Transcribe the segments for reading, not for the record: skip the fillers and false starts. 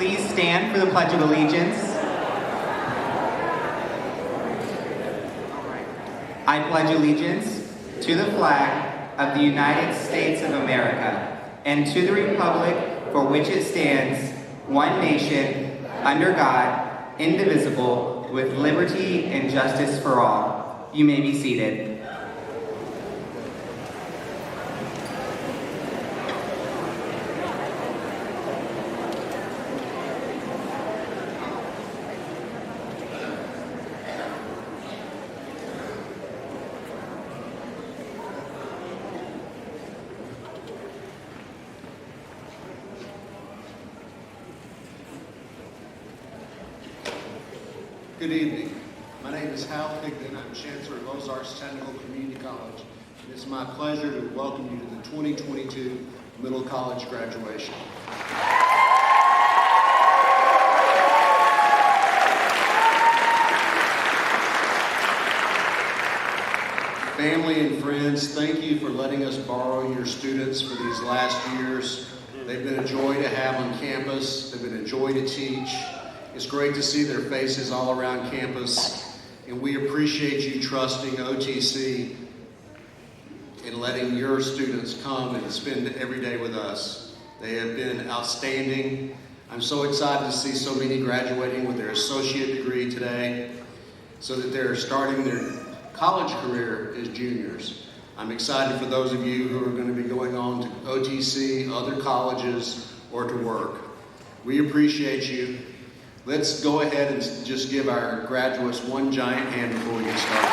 please stand for the Pledge of Allegiance. I pledge allegiance to the flag of the United States of America and to the republic for which it stands, one nation, under God, indivisible, with liberty and justice for all. You may be seated. Good evening. My name is Hal Higdon. I'm Chancellor of Ozarks Technical Community College. And it's my pleasure to welcome you to the 2022 Middle College graduation. Family and friends, thank you for letting us borrow your students for these last years. They've been a joy to have on campus. They've been a joy to teach. It's great to see their faces all around campus, and we appreciate you trusting OTC and letting your students come and spend every day with us. They have been outstanding. I'm so excited to see so many graduating with their associate degree today so that they're starting their college career as juniors. I'm excited for those of you who are going to be going on to OTC, other colleges, or to work. We appreciate you. Let's go ahead and just give our graduates one giant hand before we get started.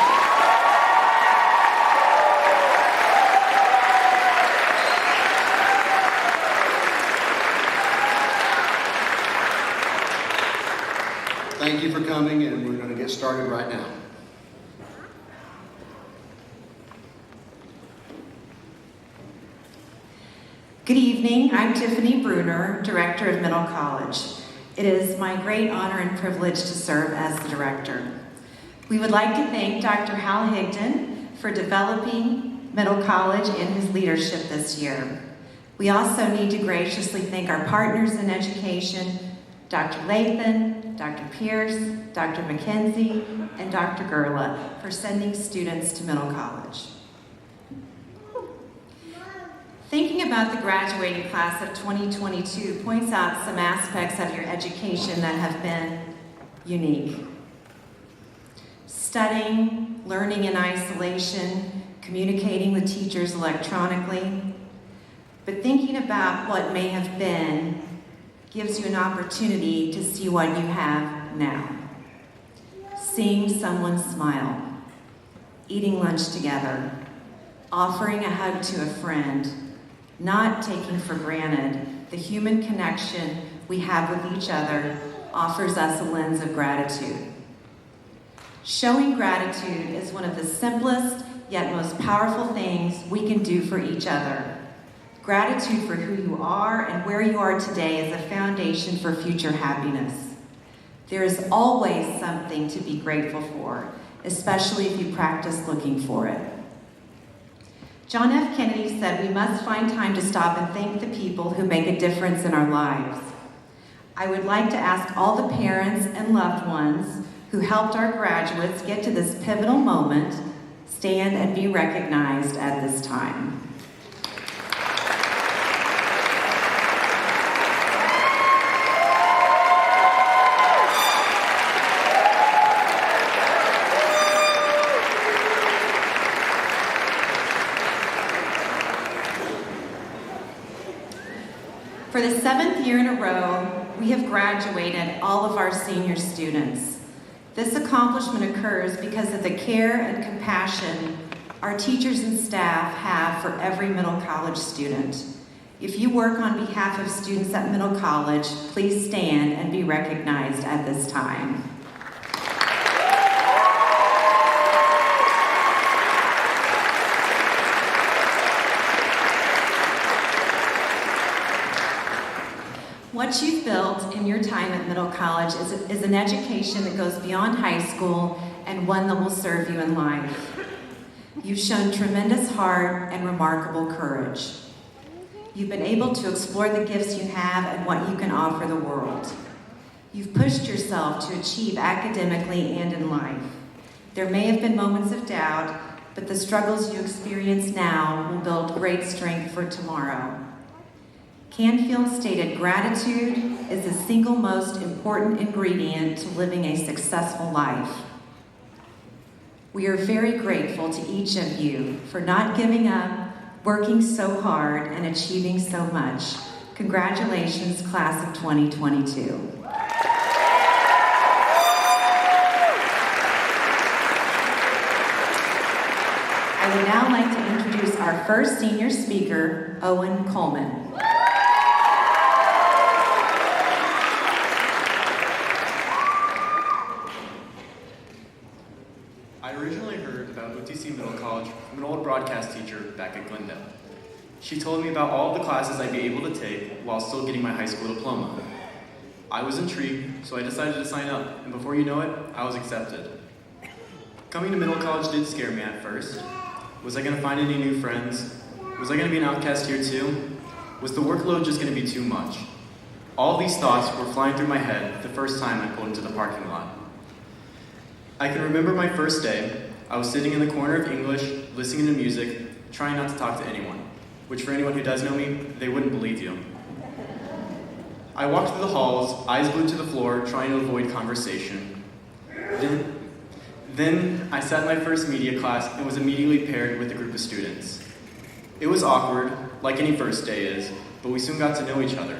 Thank you for coming, and we're going to get started right now. Good evening. I'm Tiffany Bruner, Director of Middle College. It is my great honor and privilege to serve as the director. We would like to thank Dr. Hal Higdon for developing Middle College and his leadership this year. We also need to graciously thank our partners in education, Dr. Lathan, Dr. Pierce, Dr. McKenzie, and Dr. Gerla for sending students to Middle College. Thinking about the graduating class of 2022 points out some aspects of your education that have been unique. Studying, learning in isolation, communicating with teachers electronically. But thinking about what may have been gives you an opportunity to see what you have now. Seeing someone smile, eating lunch together, offering a hug to a friend, not taking for granted the human connection we have with each other offers us a lens of gratitude. Showing gratitude is one of the simplest yet most powerful things we can do for each other. Gratitude for who you are and where you are today is a foundation for future happiness. There is always something to be grateful for, especially if you practice looking for it. John F. Kennedy said we must find time to stop and thank the people who make a difference in our lives. I would like to ask all the parents and loved ones who helped our graduates get to this pivotal moment, stand and be recognized at this time. For the 7th year in a row, we have graduated all of our senior students. This accomplishment occurs because of the care and compassion our teachers and staff have for every Middle College student. If you work on behalf of students at Middle College, please stand and be recognized at this time. What you've built in your time at Middle College is an education that goes beyond high school and one that will serve you in life. You've shown tremendous heart and remarkable courage. You've been able to explore the gifts you have and what you can offer the world. You've pushed yourself to achieve academically and in life. There may have been moments of doubt, but the struggles you experience now will build great strength for tomorrow. Canfield stated gratitude is the single most important ingredient to living a successful life. We are very grateful to each of you for not giving up, working so hard, and achieving so much. Congratulations, class of 2022. I would now like to introduce our first senior speaker, Owen Coleman. I originally heard about OTC Middle College from an old broadcast teacher back at Glendale. She told me about all the classes I'd be able to take while still getting my high school diploma. I was intrigued, so I decided to sign up, and before you know it, I was accepted. Coming to middle college did scare me at first. Was I going to find any new friends? Was I going to be an outcast here too? Was the workload just going to be too much? All these thoughts were flying through my head the first time I pulled into the parking lot. I can remember my first day. I was sitting in the corner of English, listening to music, trying not to talk to anyone, which for anyone who does know me, they wouldn't believe you. I walked through the halls, eyes glued to the floor, trying to avoid conversation. Then I sat in my first media class and was immediately paired with a group of students. It was awkward, like any first day is, but we soon got to know each other.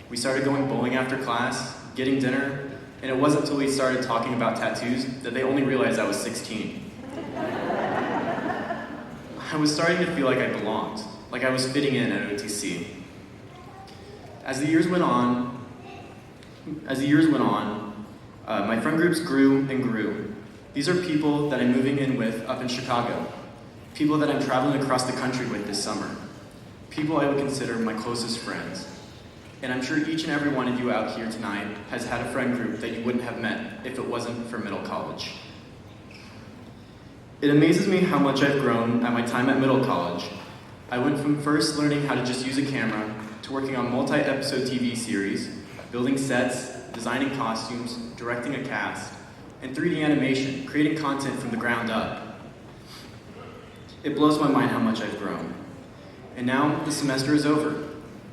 We started going bowling after class, getting dinner, and it wasn't until we started talking about tattoos that they only realized I was 16. I was starting to feel like I belonged, like I was fitting in at OTC. As the years went on, my friend groups grew and grew. These are people that I'm moving in with up in Chicago, people that I'm traveling across the country with this summer, people I would consider my closest friends. And I'm sure each and every one of you out here tonight has had a friend group that you wouldn't have met if it wasn't for middle college. It amazes me how much I've grown at my time at middle college. I went from first learning how to just use a camera to working on multi-episode TV series, building sets, designing costumes, directing a cast, and 3D animation, creating content from the ground up. It blows my mind how much I've grown. And now the semester is over.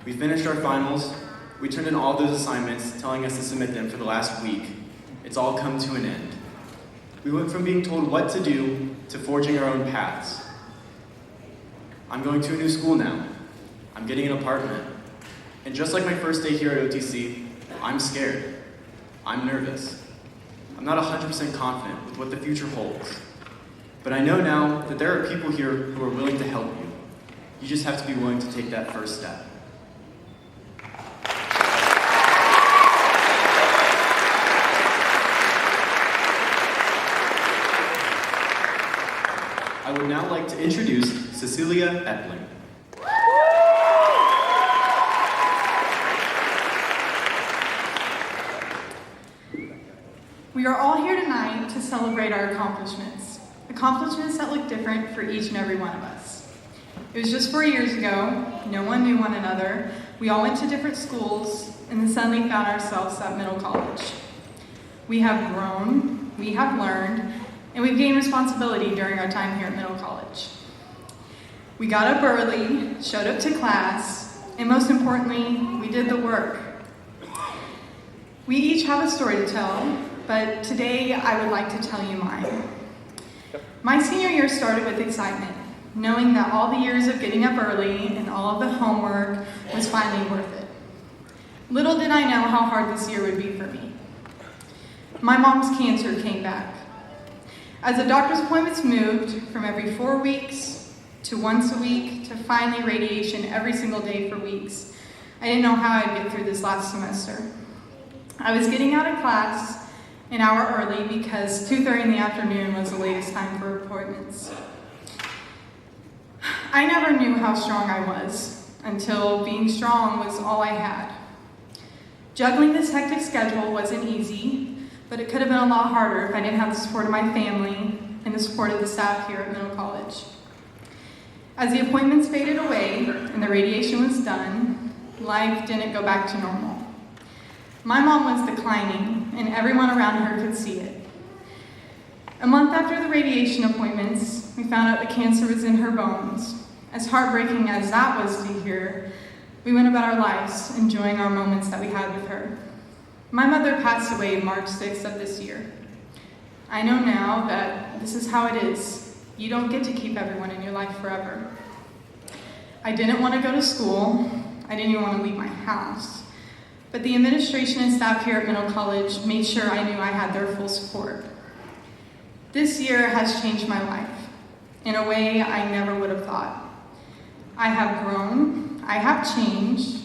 We finished our finals. We turned in all those assignments, telling us to submit them for the last week. It's all come to an end. We went from being told what to do to forging our own paths. I'm going to a new school now. I'm getting an apartment. And just like my first day here at OTC, I'm scared. I'm nervous. I'm not 100% confident with what the future holds. But I know now that there are people here who are willing to help you. You just have to be willing to take that first step. I would now like to introduce Cecilia Etling. We are all here tonight to celebrate our accomplishments that look different for each and every one of us. It was just 4 years ago, no one knew one another, we all went to different schools, and then suddenly found ourselves at middle college. We have grown, we have learned, and we've gained responsibility during our time here at middle college. We got up early, showed up to class, and most importantly, we did the work. We each have a story to tell, but today I would like to tell you mine. My senior year started with excitement, knowing that all the years of getting up early and all of the homework was finally worth it. Little did I know how hard this year would be for me. My mom's cancer came back. As the doctor's appointments moved from every 4 weeks to once a week to finally radiation every single day for weeks, I didn't know how I'd get through this last semester. I was getting out of class an hour early because 2:30 in the afternoon was the latest time for appointments. I never knew how strong I was until being strong was all I had. Juggling this hectic schedule wasn't easy, but it could have been a lot harder if I didn't have the support of my family and the support of the staff here at middle college. As the appointments faded away and the radiation was done, life didn't go back to normal. My mom was declining, and everyone around her could see it. A month after the radiation appointments, we found out the cancer was in her bones. As heartbreaking as that was to hear, we went about our lives, enjoying our moments that we had with her. My mother passed away March 6th of this year. I know now that this is how it is. You don't get to keep everyone in your life forever. I didn't want to go to school. I didn't even want to leave my house. But the administration and staff here at Middle College made sure I knew I had their full support. This year has changed my life in a way I never would have thought. I have grown, I have changed,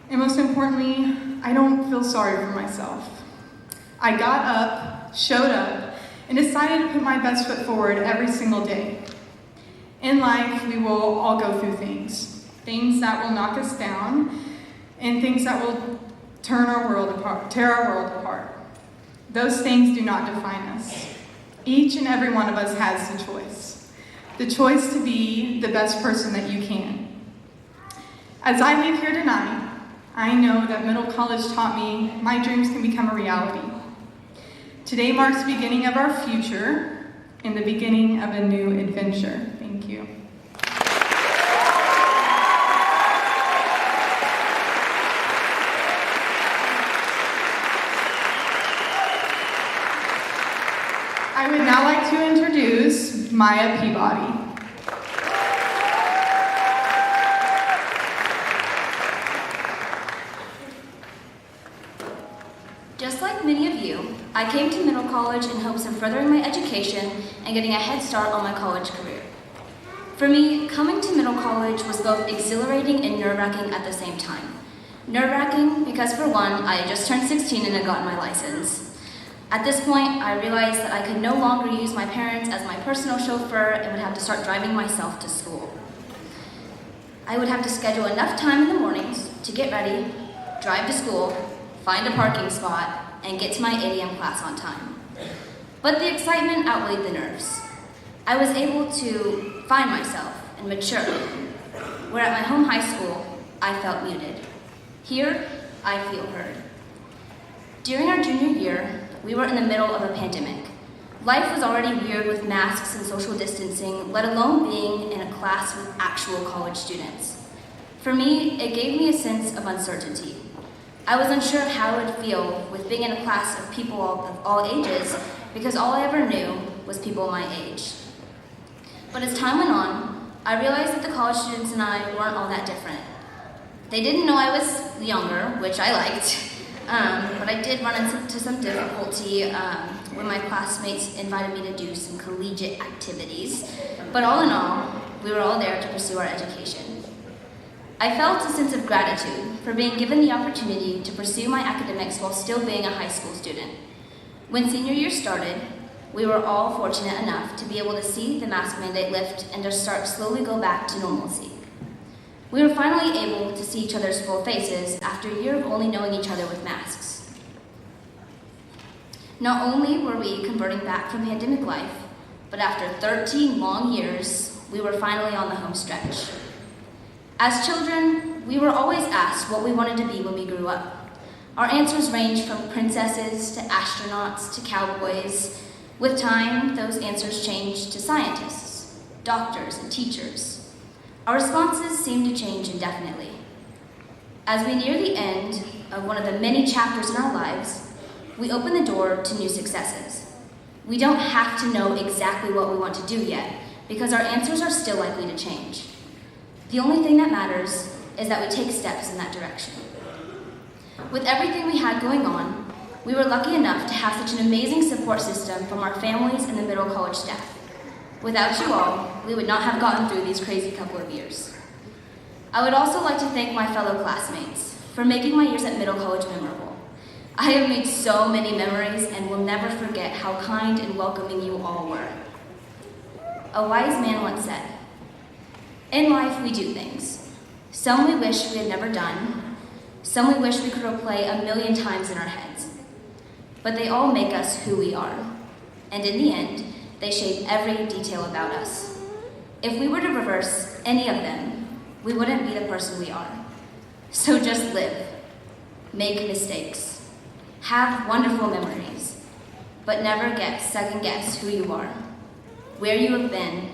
and most importantly, I don't feel sorry for myself. I got up, showed up, and decided to put my best foot forward every single day. In life, we will all go through things that will knock us down, and things that will tear our world apart. Those things do not define us. Each and every one of us has the choice to be the best person that you can. As I leave here tonight, I know that Middle College taught me my dreams can become a reality. Today marks the beginning of our future and the beginning of a new adventure. Thank you. I would now like to introduce Maya Peabody. Just like many of you, I came to Middle College in hopes of furthering my education and getting a head start on my college career. For me, coming to Middle College was both exhilarating and nerve-wracking at the same time. Nerve-wracking because, for one, I had just turned 16 and had gotten my license. At this point, I realized that I could no longer use my parents as my personal chauffeur and would have to start driving myself to school. I would have to schedule enough time in the mornings to get ready, drive to school, find a parking spot, and get to my 8 a.m. class on time. But the excitement outweighed the nerves. I was able to find myself and mature, where at my home high school, I felt muted. Here, I feel heard. During our junior year, we were in the middle of a pandemic. Life was already weird with masks and social distancing, let alone being in a class with actual college students. For me, it gave me a sense of uncertainty. I was unsure of how I would feel with being in a class of people of all ages, because all I ever knew was people my age. But as time went on, I realized that the college students and I weren't all that different. They didn't know I was younger, which I liked, but I did run into some difficulty when my classmates invited me to do some collegiate activities. But all in all, we were all there to pursue our education. I felt a sense of gratitude for being given the opportunity to pursue my academics while still being a high school student. When senior year started, we were all fortunate enough to be able to see the mask mandate lift and to start slowly go back to normalcy. We were finally able to see each other's full faces after a year of only knowing each other with masks. Not only were we converting back from pandemic life, but after 13 long years, we were finally on the home stretch. As children, we were always asked what we wanted to be when we grew up. Our answers ranged from princesses to astronauts to cowboys. With time, those answers changed to scientists, doctors, and teachers. Our responses seemed to change indefinitely. As we near the end of one of the many chapters in our lives, we open the door to new successes. We don't have to know exactly what we want to do yet, because our answers are still likely to change. The only thing that matters is that we take steps in that direction. With everything we had going on, we were lucky enough to have such an amazing support system from our families and the Middle College staff. Without you all, we would not have gotten through these crazy couple of years. I would also like to thank my fellow classmates for making my years at Middle College memorable. I have made so many memories and will never forget how kind and welcoming you all were. A wise man once said, "In life we do things. Some we wish we had never done, some we wish we could replay 1,000,000 times in our heads. But they all make us who we are, and in the end, they shape every detail about us. If we were to reverse any of them, we wouldn't be the person we are. So just live, make mistakes, have wonderful memories, but never second guess who you are, where you have been,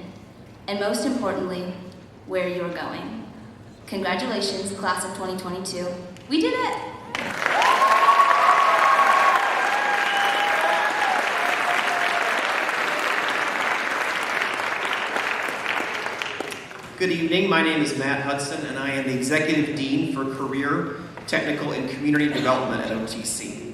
and most importantly, where you are going. Congratulations, class of 2022. We did it! Good evening, my name is Matt Hudson and I am the Executive Dean for Career, Technical, and Community Development at OTC.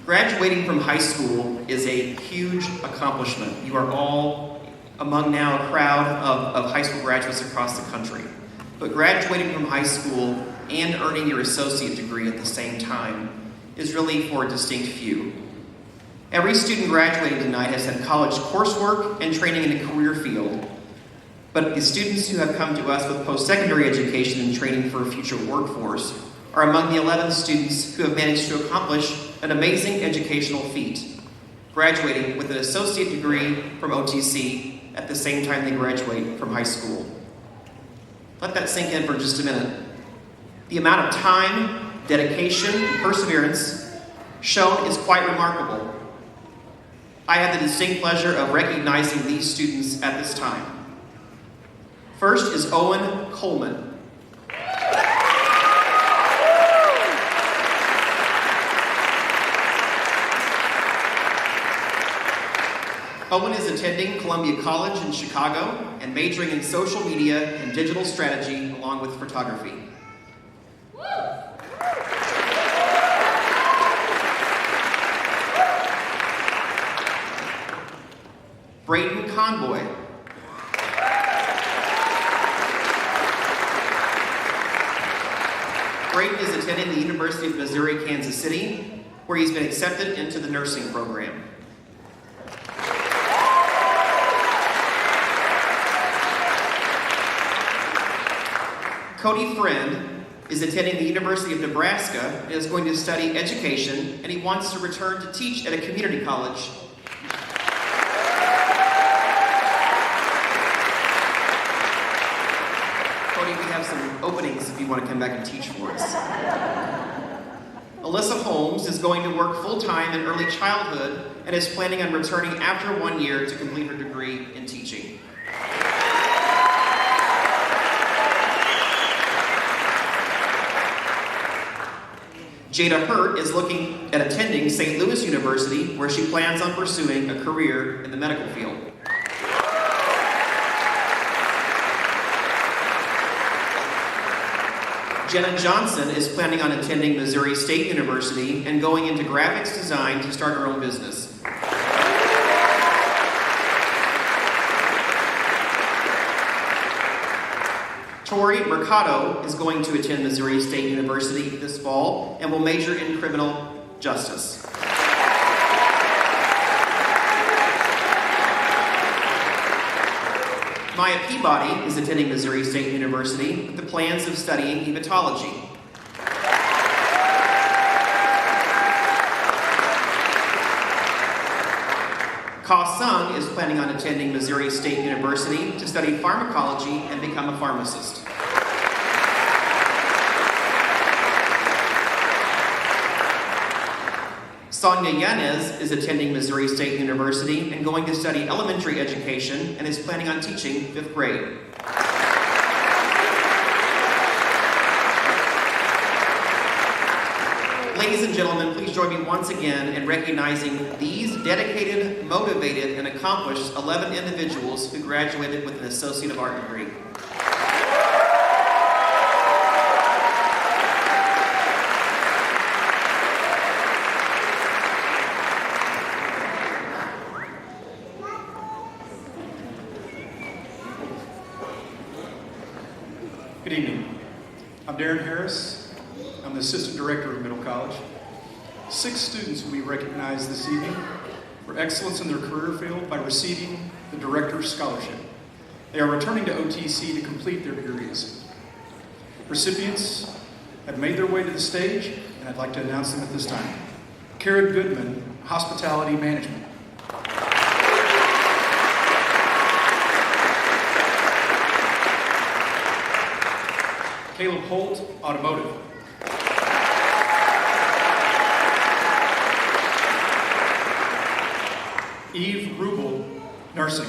Graduating from high school is a huge accomplishment. You are all among now a crowd of high school graduates across the country. But graduating from high school and earning your associate degree at the same time is really for a distinct few. Every student graduating tonight has had college coursework and training in a career field. But the students who have come to us with post-secondary education and training for a future workforce are among the 11 students who have managed to accomplish an amazing educational feat, graduating with an associate degree from OTC at the same time they graduate from high school. Let that sink in for just a minute. The amount of time, dedication, and perseverance shown is quite remarkable. I have the distinct pleasure of recognizing these students at this time. First is Owen Coleman. Owen is attending Columbia College in Chicago and majoring in social media and digital strategy along with photography. Braden Conboy. Braden is attending the University of Missouri, Kansas City, where he's been accepted into the nursing program. Cody Friend is attending the University of Nebraska and is going to study education, and he wants to return to teach at a community college. Cody, we have some openings if you want to come back and teach for us. Alyssa Holmes is going to work full-time in early childhood and is planning on returning after 1 year to complete her degree in teaching. Jada Hurt is looking at attending St. Louis University, where she plans on pursuing a career in the medical field. Jenna Johnson is planning on attending Missouri State University and going into graphics design to start her own business. Tori Mercado is going to attend Missouri State University this fall and will major in criminal justice. Maya Peabody is attending Missouri State University with the plans of studying hematology. Ka Sung is planning on attending Missouri State University to study pharmacology and become a pharmacist. Sonia Yanez is attending Missouri State University and going to study elementary education and is planning on teaching 5th grade. Ladies and gentlemen, please join me once again in recognizing these dedicated, motivated, and accomplished 11 individuals who graduated with an Associate of Art degree. Good evening. I'm Darren Harris. I'm the Assistant Director of Middle College. 6 students will be recognized this evening for excellence in their career field by receiving the Director's Scholarship. They are returning to OTC to complete their degrees. Recipients have made their way to the stage, and I'd like to announce them at this time. Karen Goodman, Hospitality Management. Caleb Holt, automotive. Eve Rubel, nursing.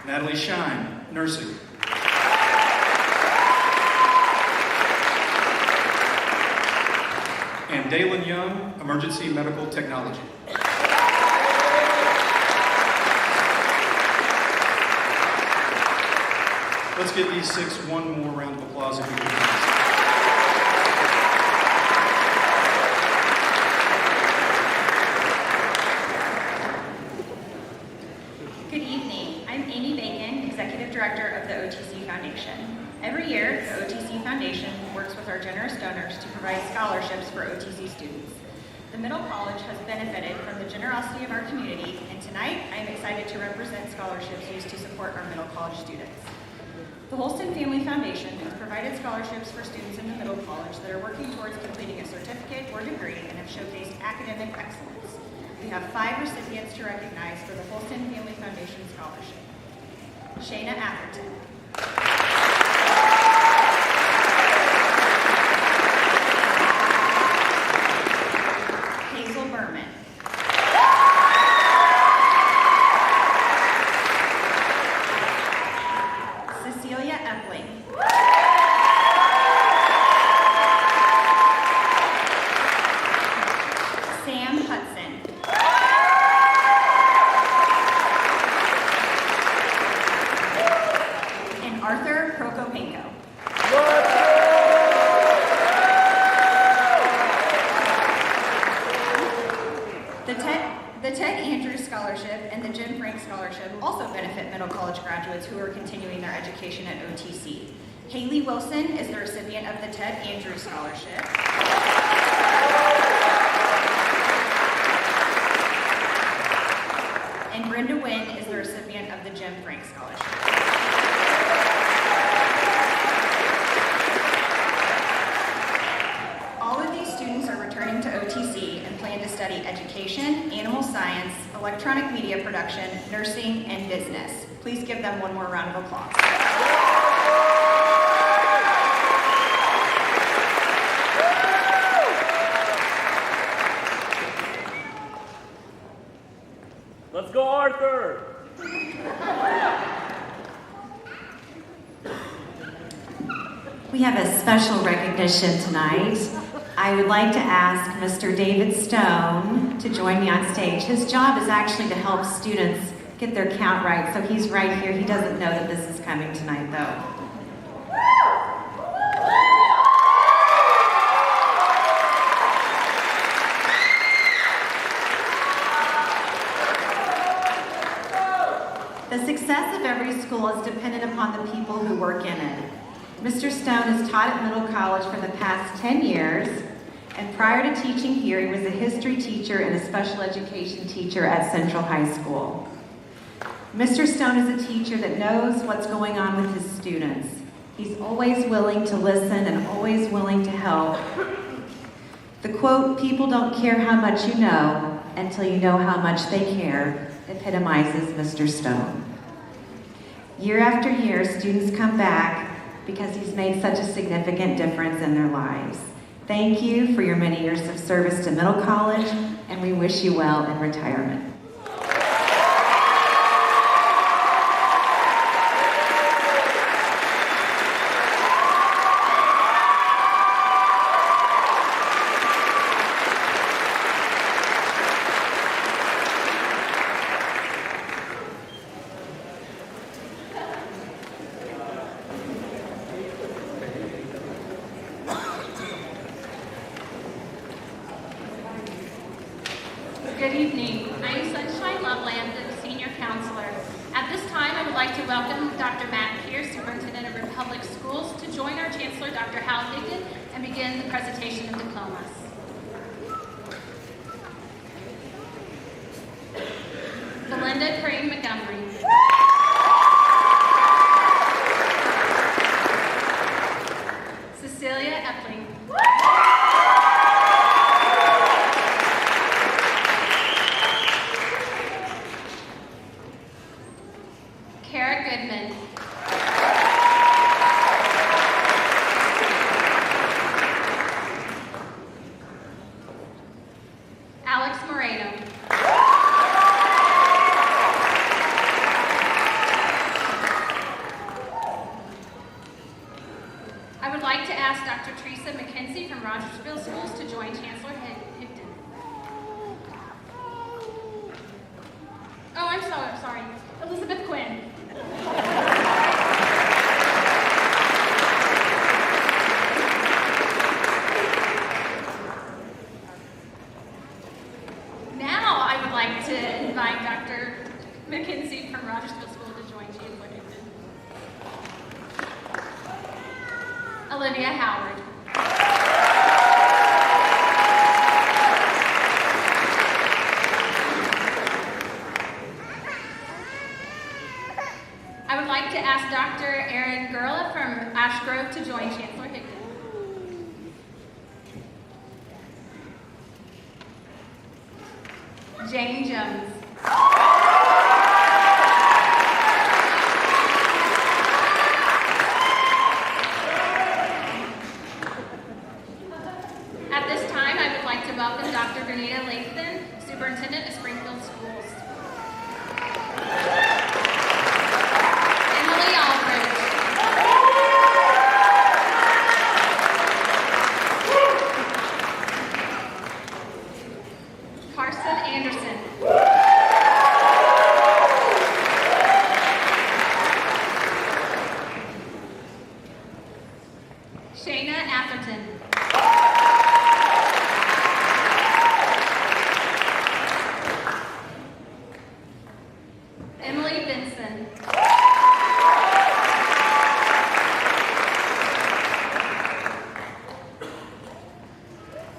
Natalie Shine, nursing. And Dalen Young, emergency medical technology. Let's give these 6 one more round of applause if you can. Good evening. I'm Amy Bacon, Executive Director of the OTC Foundation. Every year, the OTC Foundation works with our generous donors to provide scholarships for OTC students. The Middle College has benefited from the generosity of our community, and tonight I am excited to represent scholarships used to support our Middle College students. The Holston Family Foundation has provided scholarships for students in the Middle College that are working towards completing a certificate or degree and have showcased academic excellence. We have 5 recipients to recognize for the Holston Family Foundation Scholarship. Shayna Atherton. Hazel Berman. Cecilia Etling. Sam Hudson. And Arthur Prokopenko. The Ted Andrews Scholarship and the Jim Frank Scholarship also benefit Middle College graduates who are continuing their education at OTC. Haley Wilson is the recipient of the Ted Andrews Scholarship. And Brenda Wynn is the recipient of the Jim Frank Scholarship. All of these students are returning to OTC and plan to study education, animal science, electronic media production, nursing, and business. Please give them one more round of applause. Let's go, Arthur! We have a special recognition tonight. I would like to ask Mr. David Stone to join me on stage. His job is actually to help students get their count right, so he's right here. He doesn't know that this is coming tonight, though. The success of every school is dependent upon the people who work in it. Mr. Stone has taught at Middle College for the past 10 years, and prior to teaching here, he was a history teacher and a special education teacher at Central High School. Mr. Stone is a teacher that knows what's going on with his students. He's always willing to listen and always willing to help. The quote, "People don't care how much you know until you know how much they care," epitomizes Mr. Stone. Year after year, students come back because he's made such a significant difference in their lives. Thank you for your many years of service to Middle College, and we wish you well in retirement. Good evening. I'm Sunshine Loveland, the Senior Counselor. At this time, I would like to welcome Dr. Matt Pierce, Superintendent of Republic Schools, to join our Chancellor, Dr. Hal Higdon, and begin the presentation of diplomas. Belinda Crane Montgomery. Cecilia Etling. Kara Goodman. Alex Moreno. I would like to ask Dr. Teresa McKenzie from Rogersville Schools to join Chancellor Higdon. Oh, I'm sorry. Elizabeth Quinn. Now I would like to invite Dr. McKenzie from Rogersville School to join Chancellor Higdon. Olivia Howard. I would like to ask Dr. Erin Gurla from Ash Grove to join Chancellor Higdon. Jane Jones. At this time, I would like to welcome Dr. Grenita Lathan, Superintendent of Springfield Schools. Emily Aldridge. Carson Anderson. Shayna Atherton. Emily Benson.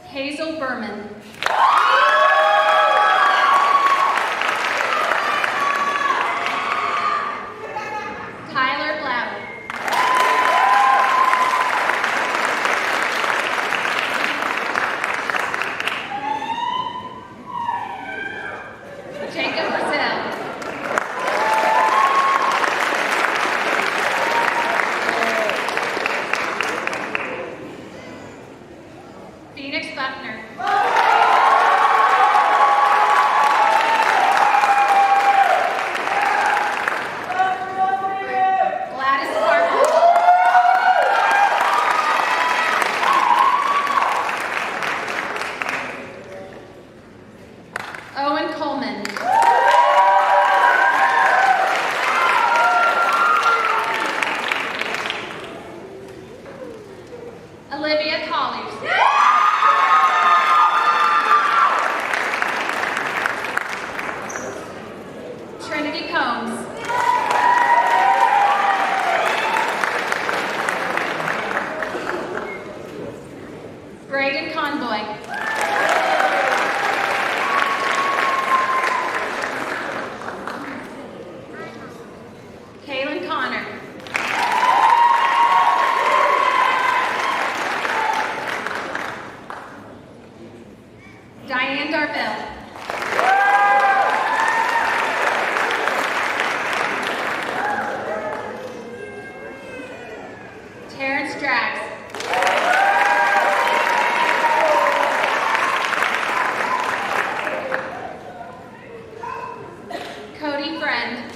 Hazel Berman. Tyler Blattle. Jacob Brazil. Phoenix Buckner. Gladys Harper. Owen Coleman. Olivia Colliers. Trinity Combs. Braden Convoy. Kaylin Connor. Diane Darville. Terrence Drax. Cody Friend.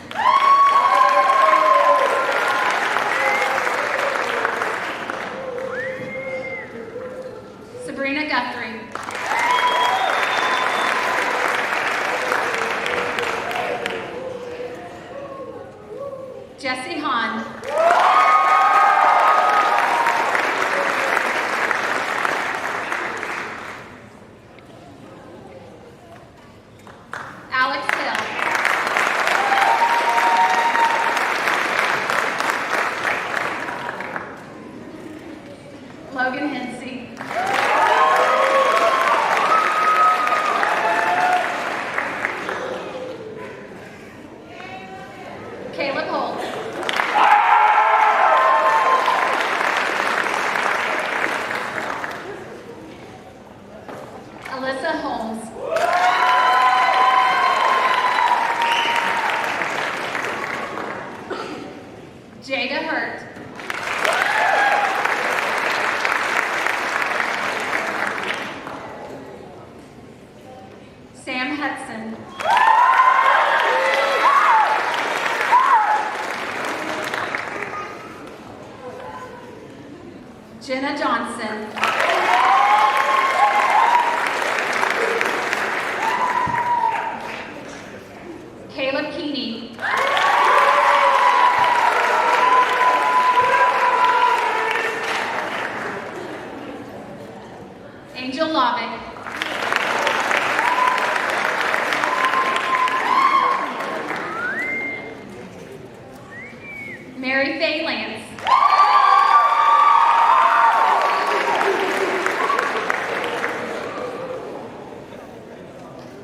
Sabrina Guthrie. Jesse Hahn. Alex Hill. Logan Hensey. Caleb Holt. Jada Hurt. Sam Hudson. Jenna Johnson. Caleb Keeney. Angel Lovick. Mary Faye Lance.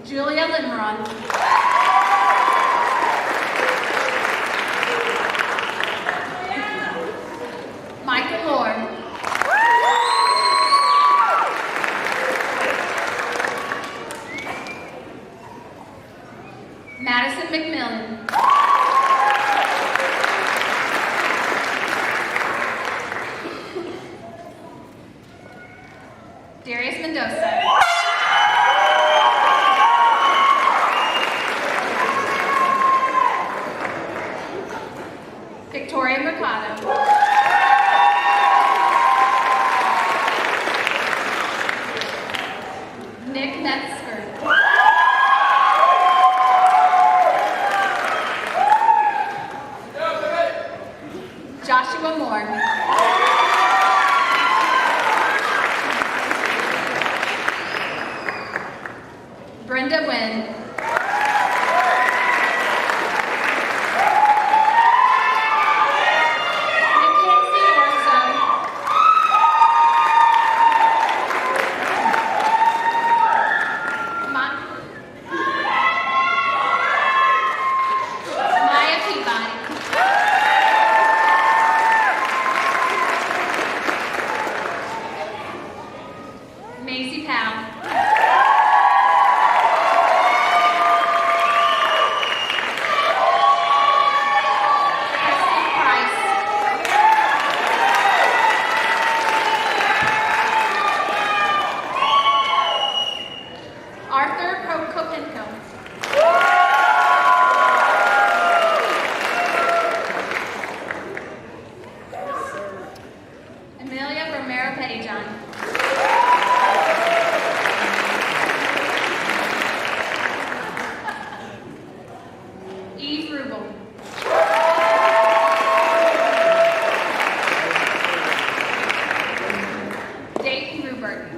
Julia Limron. Michael Lord. Madison McMillan. Darius Mendoza. Victoria Mercado. Nick Metzger. Joshua Moore. Brenda Wynn. Mackenzie Orso. Maya Peabody. Maisie Powell. Kristen Price. Arthur Prokopenko. Amelia Romero Pettyjohn. Eve Rubel. Dayton Rupert.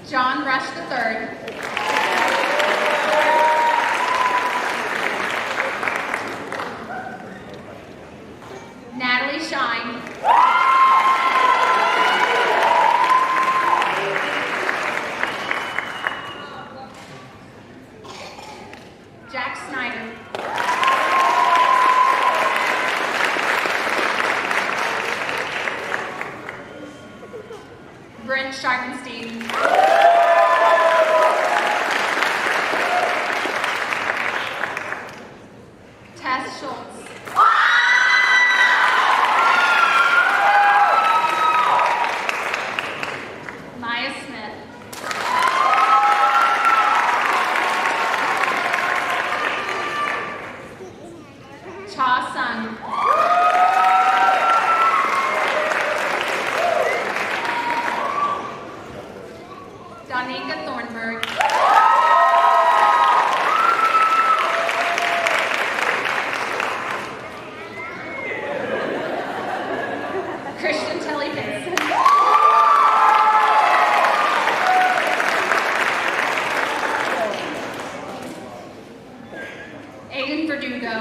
John Rush III. Natalie Shine. Jack Snyder. Brent Sharpenstein. Tess Schultz. Maya Smith. Cha Sung. Donika Thornburg. Christian Telly Benson. Aiden Verdugo.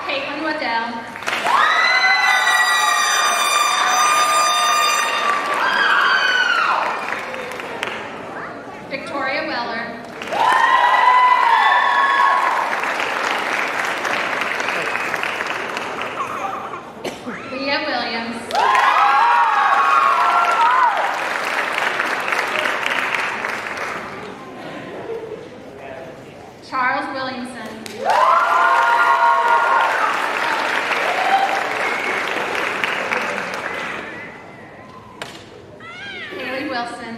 Caitlin Waddell. Victoria Weller. Leah Victoria Williams. Charles Williamson. Haley Wilson.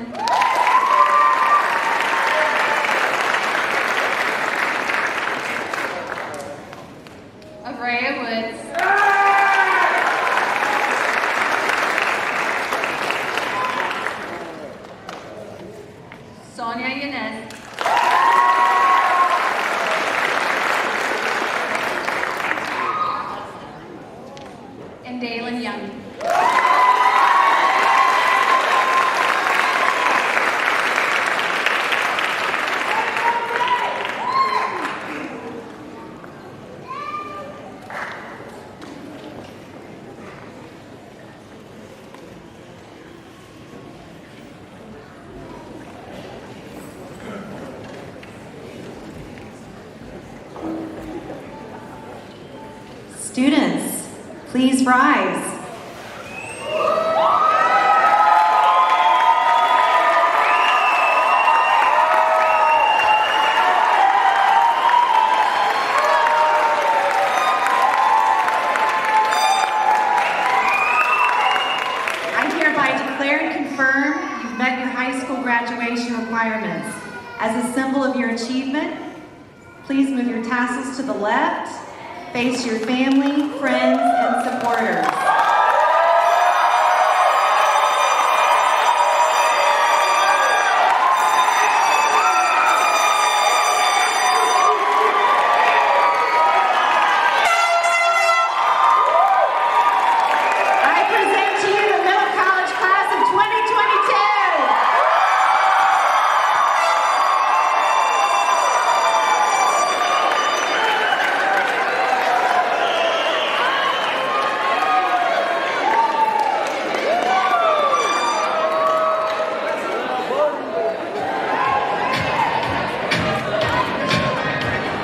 Abrea Woods. Sonia Yanez. And Dalen Young. Students, please rise. I hereby declare and confirm you've met your high school graduation requirements. As a symbol of your achievement, please move your tassels to the left. Face your family, friends, and supporters.